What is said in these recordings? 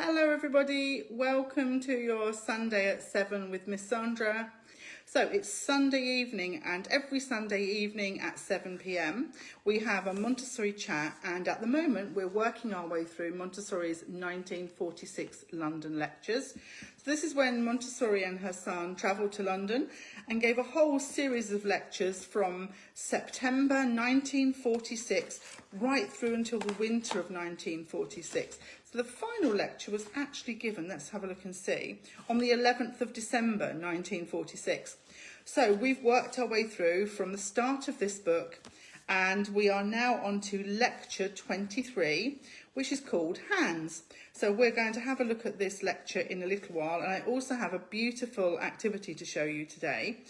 Hello everybody, welcome to your Sunday at 7 with Miss Sandra. So it's Sunday evening, and every Sunday evening at 7 p.m. we have a Montessori chat, and at the moment we're working our way through Montessori's 1946 London lectures. So this is when Montessori and her son travelled to London and gave a whole series of lectures from September 1946 right through until the winter of 1946. So the final lecture was actually given, let's have a look and see, on the 11th of December 1946. So we've worked our way through from the start of this book, and we are now on to lecture 23, which is called Hands. So we're going to have a look at this lecture in a little while, and I also have a beautiful activity to show you today.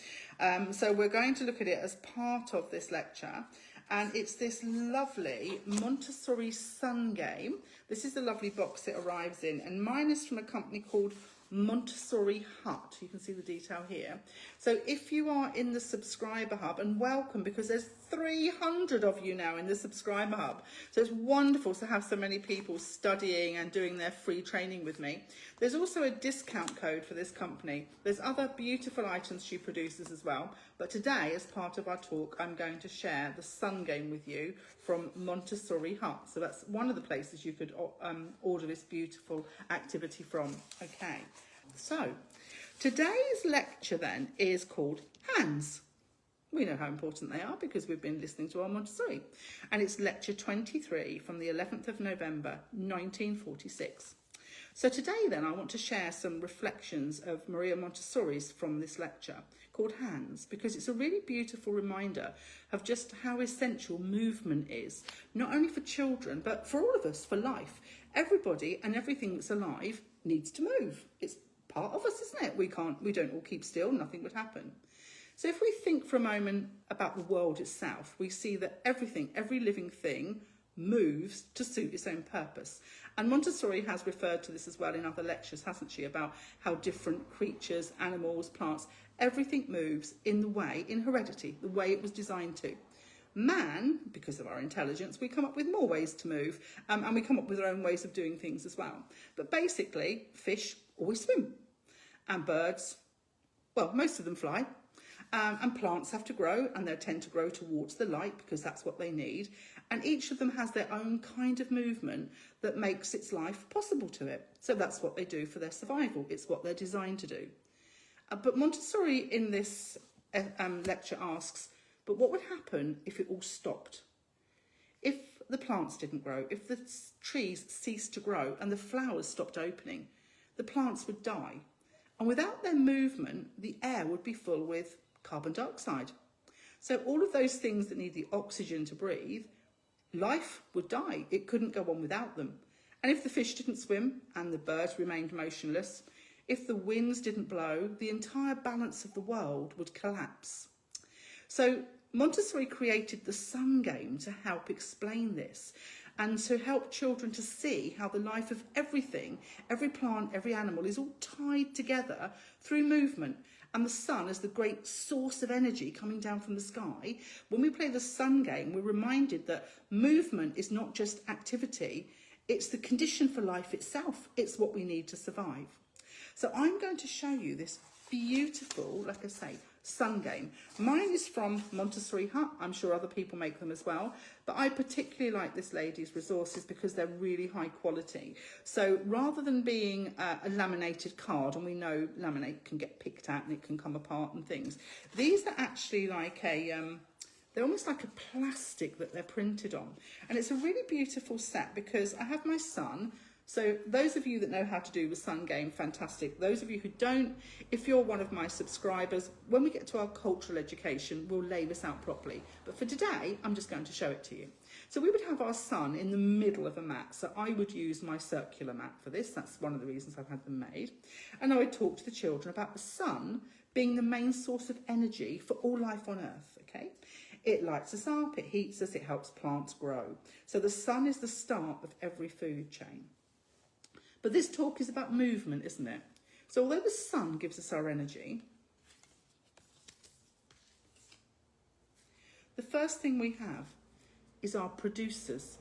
So we're going to look at it as part of this lecture. And it's this lovely Montessori sun game. This is the lovely box it arrives in, and mine is from a company called Montessori Hut. You can see the detail here. So if you are in the subscriber hub, and welcome, because there's 300 of you now in the subscriber hub. So it's wonderful to have so many people studying and doing their free training with me. There's also a discount code for this company. There's other beautiful items she produces as well. But today, as part of our talk, I'm going to share the sun game with you from Montessori Hut. So that's one of the places you could order this beautiful activity from. Okay, so today's lecture then is called Hands. We know how important they are because we've been listening to our Montessori. And it's lecture 23 from the 11th of November, 1946. So today then I want to share some reflections of Maria Montessori's from this lecture called Hands, because it's a really beautiful reminder of just how essential movement is, not only for children, but for all of us, for life. Everybody and everything that's alive needs to move. It's part of us, isn't it? We don't all keep still, nothing would happen. So if we think for a moment about the world itself, we see that everything, every living thing moves to suit its own purpose. And Montessori has referred to this as well in other lectures, hasn't she, about how different creatures, animals, plants, everything moves in the way, in heredity, the way it was designed to. Man, because of our intelligence, we come up with more ways to move, and we come up with our own ways of doing things as well. But basically, fish always swim, and birds, well, most of them fly. And plants have to grow, and they tend to grow towards the light because that's what they need. And each of them has their own kind of movement that makes its life possible to it. So that's what they do for their survival. It's what they're designed to do. But Montessori in this lecture asks, but what would happen if it all stopped? If the plants didn't grow, if the trees ceased to grow and the flowers stopped opening, the plants would die. And without their movement, the air would be full with carbon dioxide. So all of those things that need the oxygen to breathe, life would die. It couldn't go on without them. And if the fish didn't swim and the birds remained motionless, if the winds didn't blow, the entire balance of the world would collapse. So Montessori created the sun game to help explain this and to help children to see how the life of everything, every plant, every animal is all tied together through movement. And the sun is the great source of energy coming down from the sky. When we play the sun game, we're reminded that movement is not just activity, it's the condition for life itself. It's what we need to survive. So I'm going to show you this beautiful, like I say, sun game. Mine is from Montessori Hut. I'm sure other people make them as well, but I particularly like this lady's resources because they're really high quality. So rather than being a laminated card, and we know laminate can get picked at and it can come apart and things, these are actually like they're almost like a plastic that they're printed on. And it's a really beautiful set because I have my son. So those of you that know how to do the sun game, fantastic. Those of you who don't, if you're one of my subscribers, when we get to our cultural education, we'll lay this out properly. But for today, I'm just going to show it to you. So we would have our sun in the middle of a mat. So I would use my circular mat for this. That's one of the reasons I've had them made. And I would talk to the children about the sun being the main source of energy for all life on Earth, okay? It lights us up, it heats us, it helps plants grow. So the sun is the start of every food chain. But this talk is about movement, isn't it? So although the sun gives us our energy, the first thing we have is our producers.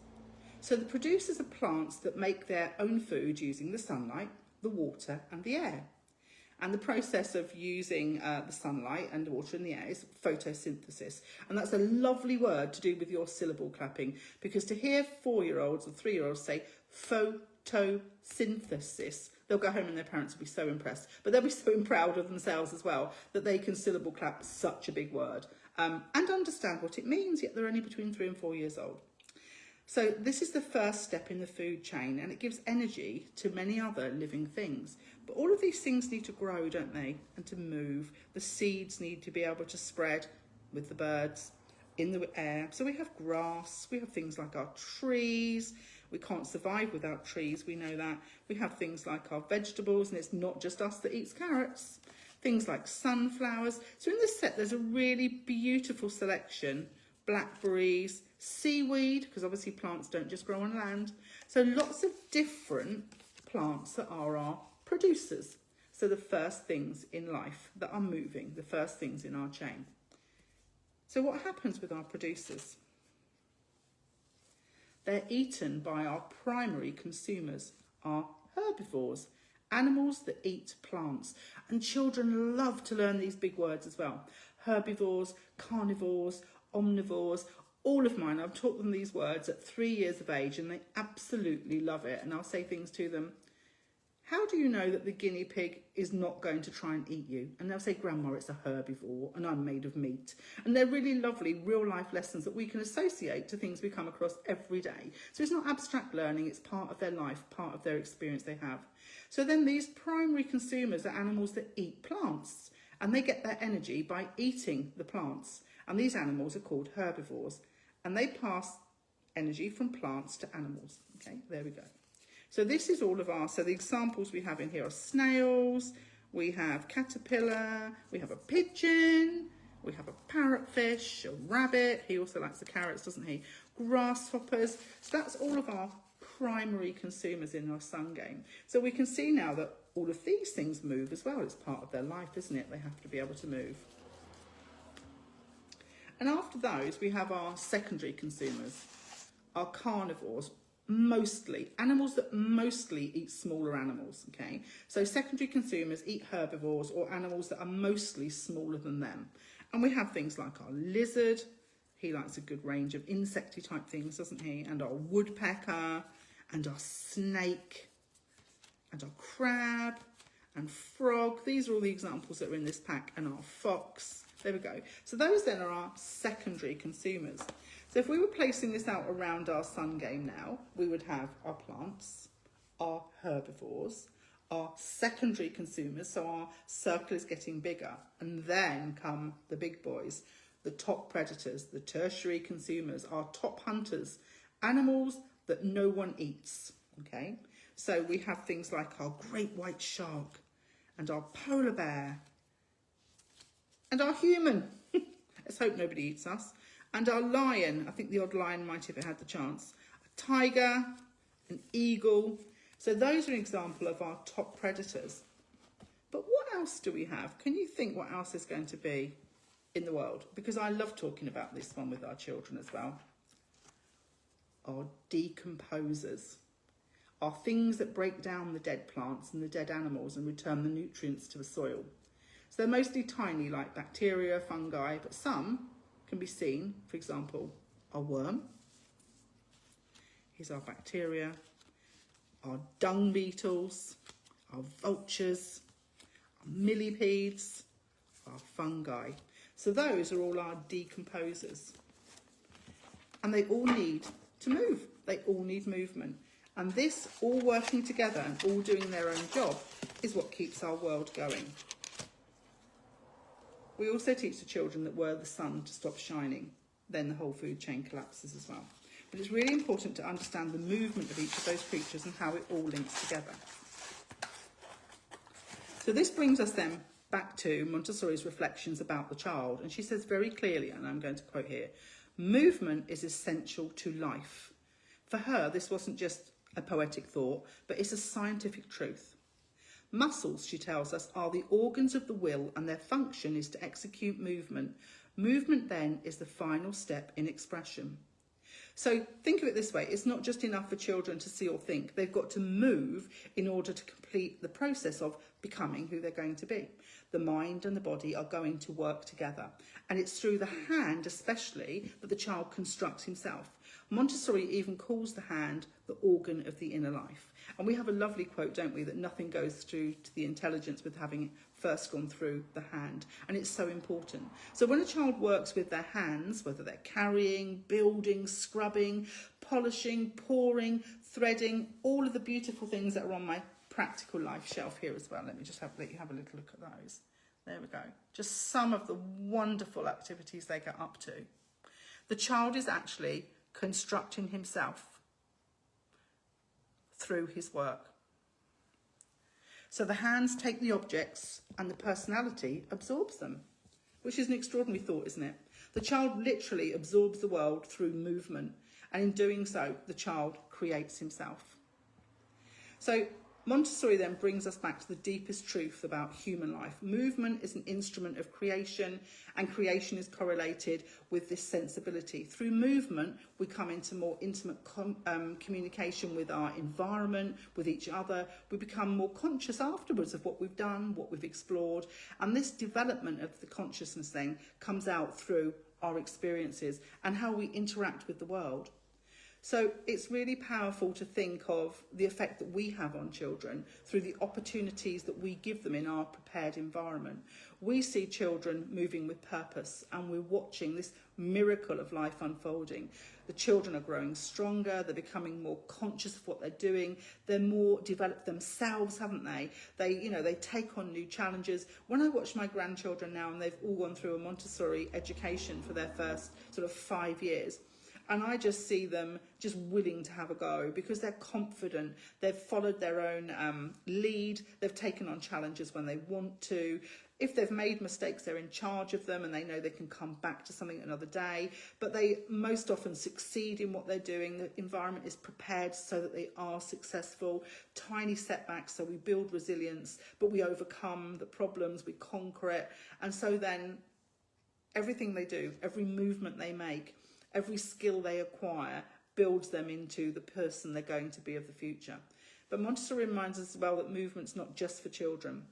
So the producers are plants that make their own food using the sunlight, the water and the air. And the process of using the sunlight and the water and the air is photosynthesis. And that's a lovely word to do with your syllable clapping, because to hear 4-year-olds or 3-year-olds say photosynthesis, they'll go home and their parents will be so impressed. But they'll be so proud of themselves as well that they can syllable clap such a big word and understand what it means, yet they're only between 3 and 4 years old. So this is the first step in the food chain, and it gives energy to many other living things. But all of these things need to grow, don't they? And to move. The seeds need to be able to spread with the birds in the air. So we have grass, we have things like our trees. We can't survive without trees, we know that. We have things like our vegetables, and it's not just us that eats carrots. Things like sunflowers. So in this set, there's a really beautiful selection. Blackberries, seaweed, because obviously plants don't just grow on land. So lots of different plants that are our producers. So the first things in life that are moving, the first things in our chain. So what happens with our producers? They're eaten by our primary consumers, our herbivores, animals that eat plants. And children love to learn these big words as well. Herbivores, carnivores, omnivores. All of mine, I've taught them these words at 3 years of age, and they absolutely love it. And I'll say things to them. How do you know that the guinea pig is not going to try and eat you? And they'll say, Grandma, it's a herbivore and I'm made of meat. And they're really lovely real life lessons that we can associate to things we come across every day. So it's not abstract learning, it's part of their life, part of their experience they have. So then these primary consumers are animals that eat plants, and they get their energy by eating the plants. And these animals are called herbivores, and they pass energy from plants to animals. Okay, there we go. So this is all of our, so the examples we have in here are snails, we have caterpillar, we have a pigeon, we have a parrotfish, a rabbit, he also likes the carrots, doesn't he? Grasshoppers, so that's all of our primary consumers in our sun game. So we can see now that all of these things move as well. It's part of their life, isn't it? They have to be able to move. And after those, we have our secondary consumers, our carnivores, mostly animals that mostly eat smaller animals. Okay, so secondary consumers eat herbivores or animals that are mostly smaller than them. And we have things like our lizard, he likes a good range of insecty type things, doesn't he? And our woodpecker, and our snake, and our crab, and frog. These are all the examples that are in this pack, and our fox. There we go. So those then are our secondary consumers. So if we were placing this out around our sun game now, we would have our plants, our herbivores, our secondary consumers, so our circle is getting bigger, and then come the big boys, the top predators, the tertiary consumers, our top hunters, animals that no one eats, okay? So we have things like our great white shark, and our polar bear, and our human. Let's hope nobody eats us. And our lion, I think the odd lion might if it had the chance. A tiger, an eagle. So those are an example of our top predators. But what else do we have? Can you think what else is going to be in the world? Because I love talking about this one with our children as well. Our decomposers. Are things that break down the dead plants and the dead animals and return the nutrients to the soil. So they're mostly tiny, like bacteria, fungi, but some can be seen. For example, our worm. Here's our bacteria, our dung beetles, our vultures, our millipedes, our fungi. So those are all our decomposers. And they all need to move. They all need movement. And this, all working together and all doing their own job, is what keeps our world going. We also teach the children that were the sun to stop shining, then the whole food chain collapses as well. But it's really important to understand the movement of each of those creatures and how it all links together. So this brings us then back to Montessori's reflections about the child. And she says very clearly, and I'm going to quote here, movement is essential to life. For her, this wasn't just a poetic thought, but it's a scientific truth. Muscles, she tells us, are the organs of the will, and their function is to execute movement. Movement then is the final step in expression. So think of it this way, it's not just enough for children to see or think, they've got to move in order to complete the process of becoming who they're going to be. The mind and the body are going to work together, and it's through the hand especially that the child constructs himself. Montessori even calls the hand the organ of the inner life. And we have a lovely quote, don't we, that nothing goes through to the intelligence with having first gone through the hand. And it's so important. So when a child works with their hands, whether they're carrying, building, scrubbing, polishing, pouring, threading, all of the beautiful things that are on my practical life shelf here as well. Let me just let you have a little look at those. There we go. Just some of the wonderful activities they get up to. The child is actually constructing himself through his work. So the hands take the objects and the personality absorbs them, which is an extraordinary thought, isn't it? The child literally absorbs the world through movement, and in doing so, the child creates himself. So Montessori then brings us back to the deepest truth about human life. Movement is an instrument of creation, and creation is correlated with this sensibility. Through movement, we come into more intimate communication with our environment, with each other. We become more conscious afterwards of what we've done, what we've explored. And this development of the consciousness then comes out through our experiences and how we interact with the world. So it's really powerful to think of the effect that we have on children through the opportunities that we give them in our prepared environment. We see children moving with purpose, and we're watching this miracle of life unfolding. The children are growing stronger, they're becoming more conscious of what they're doing, they're more developed themselves, haven't they? They take on new challenges. When I watch my grandchildren now, and they've all gone through a Montessori education for their first sort of 5 years, and I just see them just willing to have a go because they're confident. They've followed their own lead. They've taken on challenges when they want to. If they've made mistakes, they're in charge of them and they know they can come back to something another day. But they most often succeed in what they're doing. The environment is prepared so that they are successful. Tiny setbacks, so we build resilience, but we overcome the problems, we conquer it. And so then everything they do, every movement they make, every skill they acquire builds them into the person they're going to be of the future. But Montessori reminds us as well that movement's not just for children.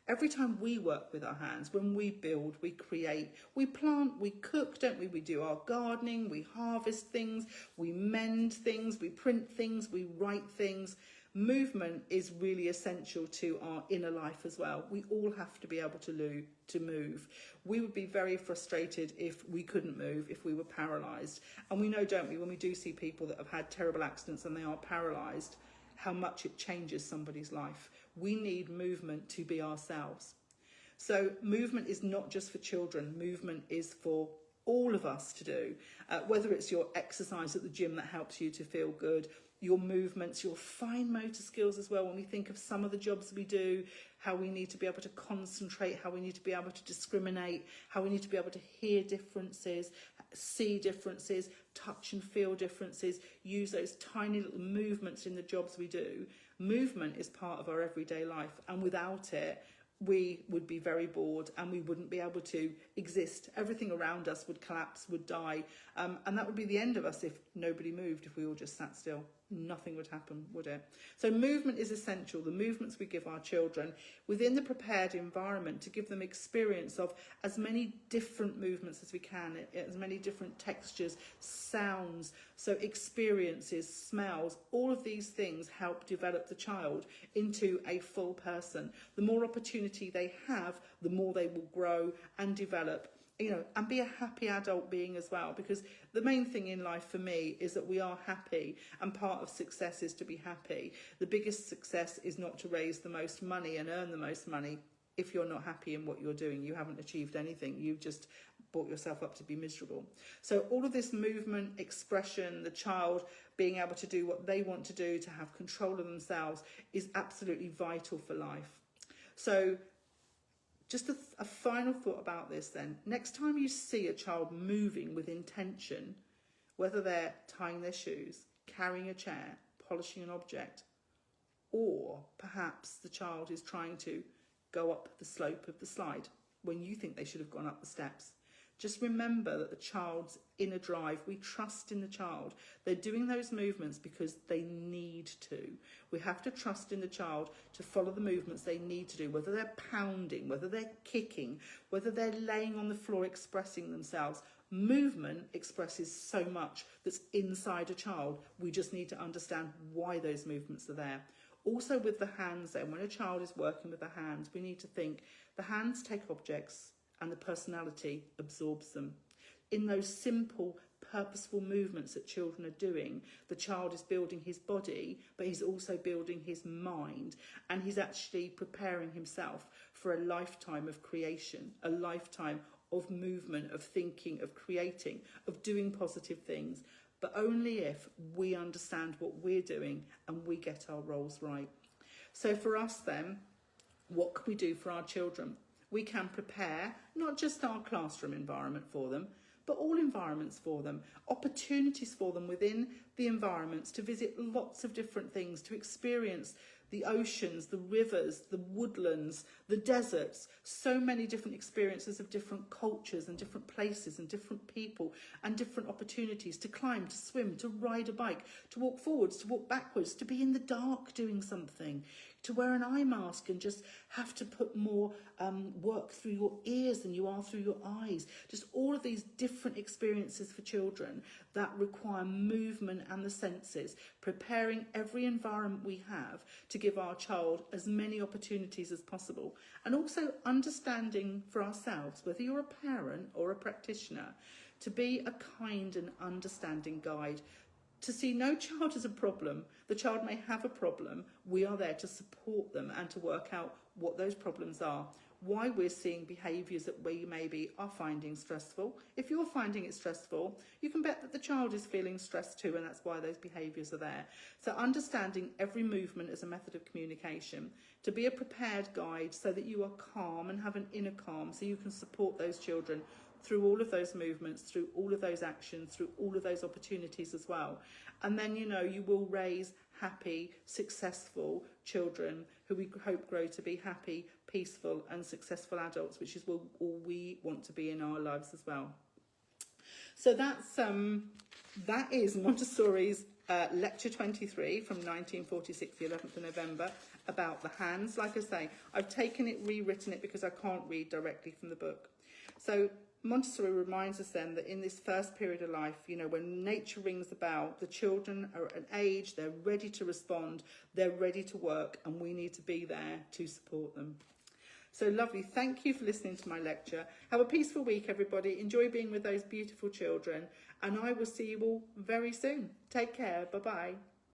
Every time we work with our hands, when we build, we create, we plant, we cook, don't we? We do our gardening, we harvest things, we mend things, we print things, we write things. Movement is really essential to our inner life as well. We all have to be able to move. We would be very frustrated if we couldn't move, if we were paralysed. And we know, don't we, when we do see people that have had terrible accidents and they are paralysed, how much it changes somebody's life. We need movement to be ourselves. So movement is not just for children. Movement is for all of us to do, whether it's your exercise at the gym that helps you to feel good, your movements, your fine motor skills as well. When we think of some of the jobs we do, how we need to be able to concentrate, how we need to be able to discriminate, how we need to be able to hear differences, see differences, touch and feel differences, use those tiny little movements in the jobs we do. Movement is part of our everyday life, and without it, we would be very bored and we wouldn't be able to exist. Everything around us would collapse, would die, and that would be the end of us if nobody moved, if we all just sat still. Nothing would happen, would it? So movement is essential. The movements we give our children within the prepared environment to give them experience of as many different movements as we can, as many different textures, sounds, so experiences, smells, all of these things help develop the child into a full person. The more opportunity they have, the more they will grow and develop, and be a happy adult being as well, because the main thing in life for me is that we are happy, and part of success is to be happy. The biggest success is not to raise the most money and earn the most money. If you're not happy in what you're doing, you haven't achieved anything. You've just brought yourself up to be miserable. So all of this movement, expression, the child being able to do what they want to do, to have control of themselves, is absolutely vital for life. So just a final thought about this then. Next time you see a child moving with intention, whether they're tying their shoes, carrying a chair, polishing an object, or perhaps the child is trying to go up the slope of the slide when you think they should have gone up the steps, Just remember that the child's inner drive, we trust in the child. They're doing those movements because they need to. We have to trust in the child to follow the movements they need to do, whether they're pounding, whether they're kicking, whether they're laying on the floor expressing themselves. Movement expresses so much that's inside a child. We just need to understand why those movements are there. Also with the hands then, when a child is working with the hands, we need to think the hands take objects and the personality absorbs them. In those simple, purposeful movements that children are doing, the child is building his body, but he's also building his mind, and he's actually preparing himself for a lifetime of creation, a lifetime of movement, of thinking, of creating, of doing positive things, but only if we understand what we're doing and we get our roles right. So for us then, what can we do for our children? We can prepare not just our classroom environment for them, but all environments for them, opportunities for them within the environments to visit lots of different things, to experience the oceans, the rivers, the woodlands, the deserts, so many different experiences of different cultures and different places and different people and different opportunities to climb, to swim, to ride a bike, to walk forwards, to walk backwards, to be in the dark doing something, to wear an eye mask and just have to put more work through your ears than you are through your eyes. Just all of these different experiences for children that require movement and the senses, preparing every environment we have to give our child as many opportunities as possible, and also understanding for ourselves, whether you're a parent or a practitioner, to be a kind and understanding guide, to see no child as a problem. The child may have a problem. We are there to support them and to work out what those problems are, why we're seeing behaviours that we maybe are finding stressful. If you're finding it stressful, you can bet that the child is feeling stressed too, and that's why those behaviours are there. So understanding every movement as a method of communication, to be a prepared guide so that you are calm and have an inner calm so you can support those children through all of those movements, through all of those actions, through all of those opportunities as well. And then, you know, you will raise happy, successful children who we hope grow to be happy, peaceful and successful adults, which is all we want to be in our lives as well. So that is Montessori's lecture 23 from 1946, the 11th of November, about the hands. Like I say, I've taken it, rewritten it because I can't read directly from the book. So Montessori reminds us then that in this first period of life, you know, when nature rings the bell, the children are at an age, they're ready to respond, they're ready to work, and we need to be there to support them. So lovely. Thank you for listening to my lecture. Have a peaceful week, everybody. Enjoy being with those beautiful children, and I will see you all very soon. Take care. Bye-bye.